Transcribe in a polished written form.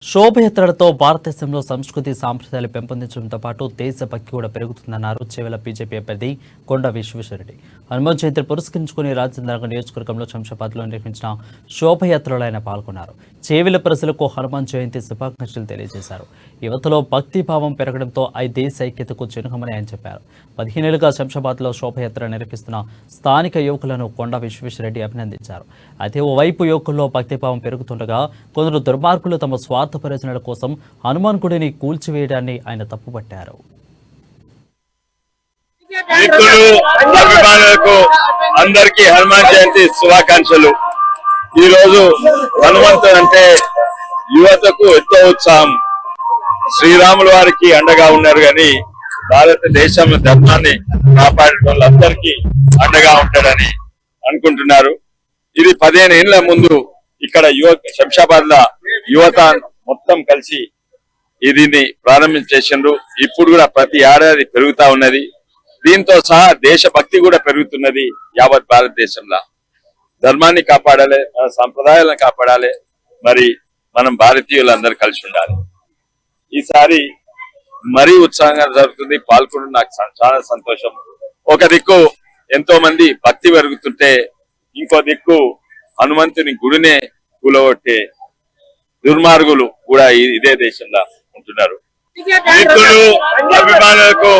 శోభయాత్రలతో భారతదేశంలో సంస్కృతి సాంప్రదాయాలు పెంపొందించడంతో పాటు దేశభక్తి కూడా పెరుగుతుందన్నారు చేవెళ్ల బీజేపీ అభ్యర్థి కొండ విశ్వేశ్వరరెడ్డి. హనుమాన్ జయంతిని పురస్కరించుకుని రాజేంద్రనగర్ నియోజకవర్గంలో శంషాబాద్లో నిర్వహించిన శోభయాత్రలో ఆయన పాల్గొన్నారు. చేవెళ్ల ప్రజలకు హనుమాన్ జయంతి శుభాకాంక్షలు తెలియజేశారు. యువతలో భక్తి భావం పెరగడంతో దేశ ఐక్యతకు చిహ్నమని ఆయన చెప్పారు. 15 ఏళ్లుగా శంషాబాద్లో శోభయాత్ర నిర్వహిస్తున్న స్థానిక యువకులను కొండ విశ్వేశ్వరరెడ్డి అభినందించారు. అయితే ఓవైపు యువకుల్లో భక్తిభావం పెరుగుతుండగా కొందరు దుర్మార్గులు తమ స్వార్థ ప్రయోజనాల కోసం హనుమాన్ గుడిని కూల్చివేయడాన్ని ఆయన తప్పుపట్టారు. అభిమానులకు అందరికీ హనుమాన్ జయంతి శుభాకాంక్షలు. ఈ రోజు హనుమంతుడు అంటే యువతకు ఎంతో ఉత్సాహం. శ్రీరాముల వారికి అండగా ఉన్నారు కానీ భారతదేశంలో ధర్మాన్ని కాపాడే వాళ్ళందరికీ అండగా ఉంటాడని అనుకుంటున్నారు. ఇది 15 ఏళ్ల ముందు ఇక్కడ శంషాబాద్ ల యువత మొత్తం కలిసి దీన్ని ప్రారంభించేసిండ్రు. ఇప్పుడు కూడా ప్రతి ఏడాది పెరుగుతా ఉన్నది. దీంతో సహా దేశభక్తి కూడా పెరుగుతున్నది. యావత్ భారతదేశంలో ధర్మాన్ని కాపాడాలి, మన సంప్రదాయాలను కాపాడాలి. మరి మనం భారతీయులందరూ కలిసి ఉండాలి. ఈసారి మరీ ఉత్సాహంగా జరుగుతుంది. పాల్గొనడం నాకు చాలా సంతోషం. ఒక దిక్కు ఎంతో మంది భక్తి పెరుగుతుంటే ఇంకో దిక్కు హనుమంతుని గుడినే కూలగొట్టే దుర్మార్గులు కూడా ఇదే దేశంలో ఉంటున్నారు. మిత్రులు, అభిమానులకు